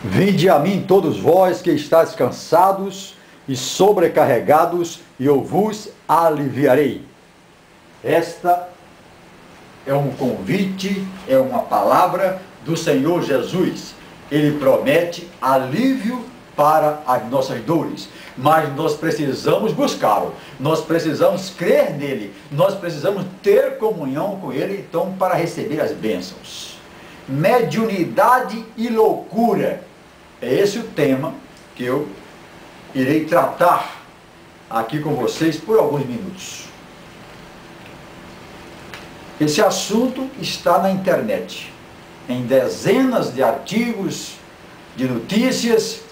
Vinde a mim todos vós que estáis cansados e sobrecarregados, e eu vos aliviarei. Esta é um convite, é uma palavra do Senhor Jesus. Ele promete alívio para as nossas dores, mas nós precisamos buscá-lo, nós precisamos crer nele, nós precisamos ter comunhão com ele, então, para receber as bênçãos. Mediunidade e loucura, é esse o tema que eu irei tratar aqui com vocês por alguns minutos. Esse assunto está na internet, em dezenas de artigos, de notícias,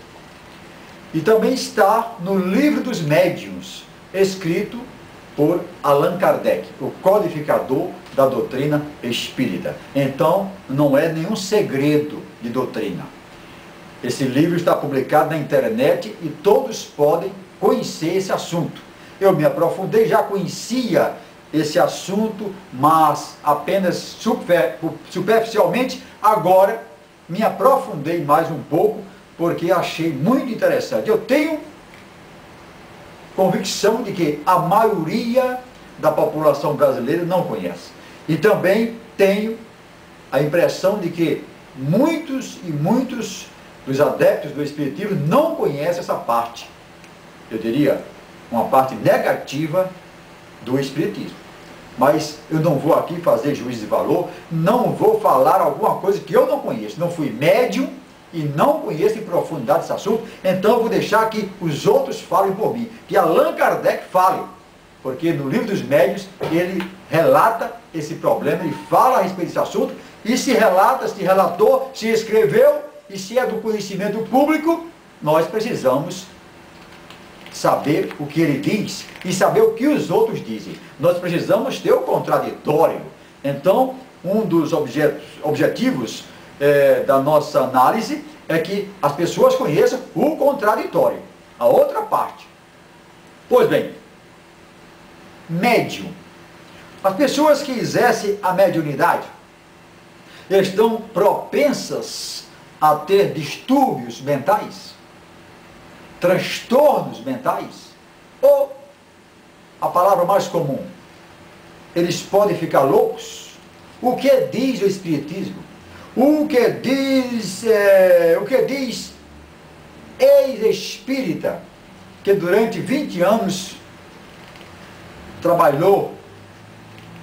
e também está no Livro dos Médiuns, escrito por Allan Kardec, o codificador da doutrina espírita. Então, não é nenhum segredo de doutrina. Esse livro está publicado na internet e todos podem conhecer esse assunto. Eu me aprofundei, já conhecia esse assunto, mas apenas superficialmente. Agora me aprofundei mais um pouco, porque achei muito interessante. Eu tenho convicção de que a maioria da população brasileira não conhece. E também tenho a impressão de que muitos e muitos dos adeptos do Espiritismo não conhecem essa parte, eu diria, uma parte negativa do Espiritismo. Mas eu não vou aqui fazer juízo de valor, não vou falar alguma coisa que eu não conheço. Não fui médium e não conheço em profundidade esse assunto, então eu vou deixar que os outros falem por mim, que Allan Kardec fale, porque no Livro dos Médiuns ele relata esse problema, ele fala a respeito desse assunto, e se relata, se relatou, se escreveu, e se é do conhecimento público, nós precisamos saber o que ele diz e saber o que os outros dizem. Nós precisamos ter o contraditório. Então, um dos objetivos da nossa análise é que as pessoas conheçam o contraditório, a outra parte. Pois bem, médium. As pessoas que exercem a mediunidade estão propensas a ter distúrbios mentais, transtornos mentais, ou, a palavra mais comum, eles podem ficar loucos. O que diz o Espiritismo? O que diz ex-espírita, que durante 20 anos trabalhou,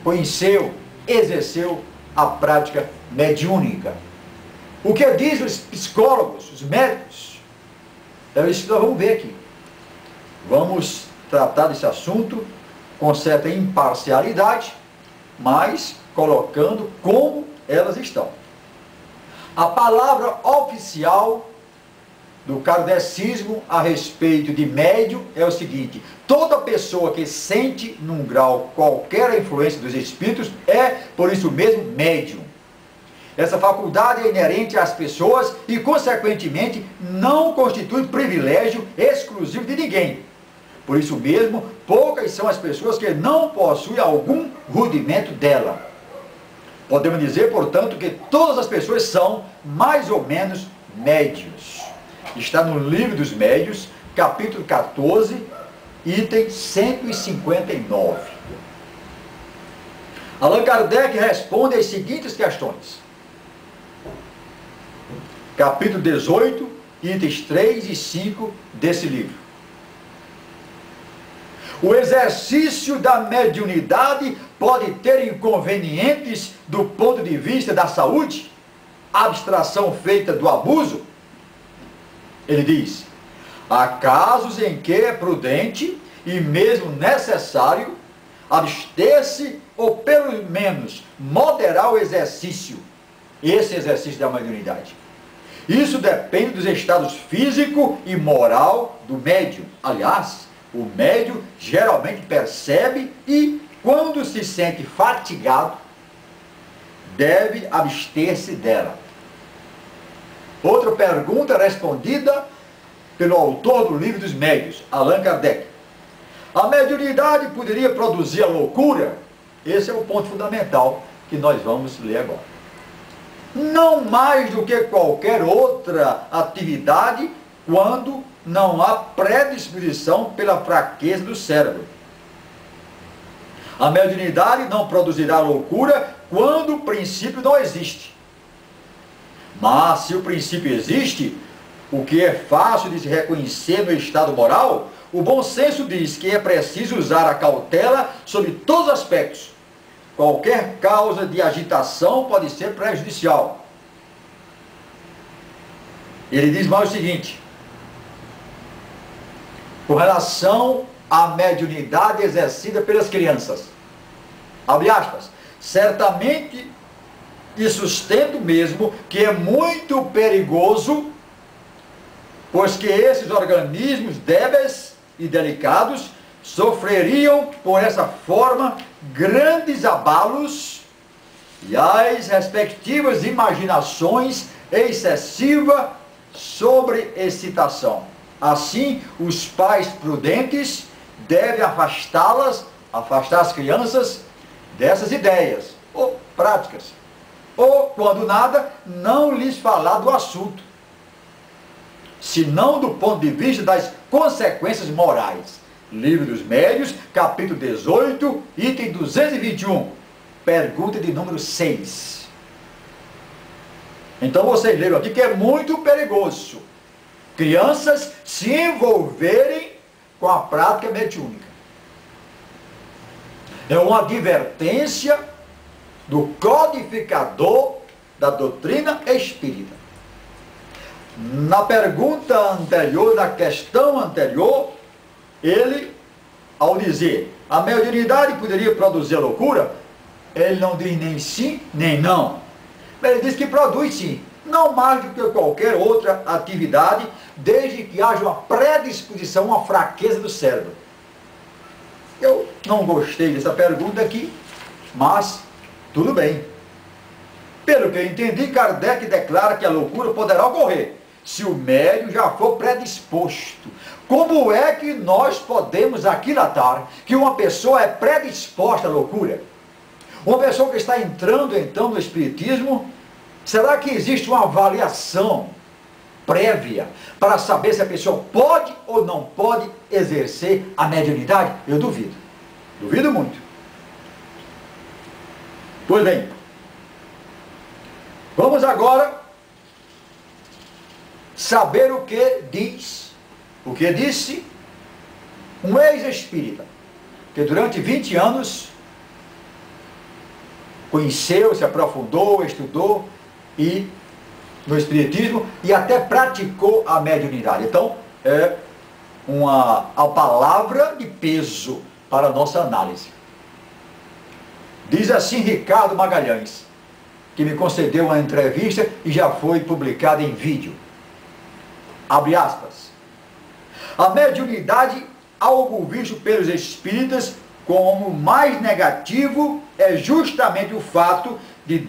conheceu, exerceu a prática mediúnica? O que diz os psicólogos, os médicos? É isso que nós vamos ver aqui. Vamos tratar desse assunto com certa imparcialidade, mas colocando como elas estão. A palavra oficial do kardecismo a respeito de médium é o seguinte: toda pessoa que sente num grau qualquer influência dos espíritos é, por isso mesmo, médium. Essa faculdade é inerente às pessoas e, consequentemente, não constitui privilégio exclusivo de ninguém. Por isso mesmo, poucas são as pessoas que não possuem algum rudimento dela. Podemos dizer, portanto, que todas as pessoas são, mais ou menos, médios. Está no Livro dos Médiuns, capítulo 14, item 159. Allan Kardec responde às seguintes questões. Capítulo 18, itens 3 e 5 desse livro. O exercício da mediunidade pode ter inconvenientes do ponto de vista da saúde? Abstração feita do abuso? Ele diz: há casos em que é prudente e mesmo necessário abster-se ou pelo menos moderar o exercício, esse exercício da mediunidade. Isso depende dos estados físico e moral do médium. Aliás, o médium geralmente percebe e, quando se sente fatigado, deve abster-se dela. Outra pergunta respondida pelo autor do Livro dos Médiuns, Allan Kardec. A mediunidade poderia produzir a loucura? Esse é o ponto fundamental que nós vamos ler agora. não mais do que qualquer outra atividade, quando não há predisposição pela fraqueza do cérebro. A mediunidade não produzirá loucura quando o princípio não existe. Mas se o princípio existe, o que é fácil de se reconhecer no estado moral, o bom senso diz que é preciso usar a cautela sobre todos os aspectos. Qualquer causa de agitação pode ser prejudicial. Ele diz mais o seguinte: com relação à mediunidade exercida pelas crianças, abre aspas, certamente e sustento mesmo que é muito perigoso, pois que esses organismos débeis e delicados sofreriam por essa forma grandes abalos e as respectivas imaginações excessiva sobreexcitação. Assim, os pais prudentes devem afastar as crianças dessas ideias ou práticas, ou, quando nada, não lhes falar do assunto, senão do ponto de vista das consequências morais. Livro dos Médios, capítulo 18, item 221, pergunta de número 6. Então vocês leram aqui que é muito perigoso crianças se envolverem com a prática mediúnica. É uma advertência do codificador da doutrina espírita. Na pergunta anterior, na questão anterior, ele, ao dizer a mediunidade poderia produzir loucura, ele não diz nem sim, nem não. Ele diz que produz sim, não mais do que qualquer outra atividade, desde que haja uma predisposição, uma fraqueza do cérebro. Eu não gostei dessa pergunta aqui, mas tudo bem. Pelo que eu entendi, Kardec declara que a loucura poderá ocorrer se o médium já for predisposto. Como é que nós podemos aquilatar que uma pessoa é predisposta à loucura? Uma pessoa que está entrando então no espiritismo, será que existe uma avaliação prévia para saber se a pessoa pode ou não pode exercer a mediunidade? Eu duvido. Duvido muito. Pois bem, vamos agora saber o que disse um ex-espírita, que durante 20 anos conheceu, se aprofundou, estudou no espiritismo e até praticou a mediunidade. Então, é a palavra de peso para a nossa análise. Diz assim Ricardo Magalhães, que me concedeu uma entrevista e já foi publicada em vídeo. Abre aspas. A mediunidade, algo visto pelos espíritas como mais negativo, é justamente o fato de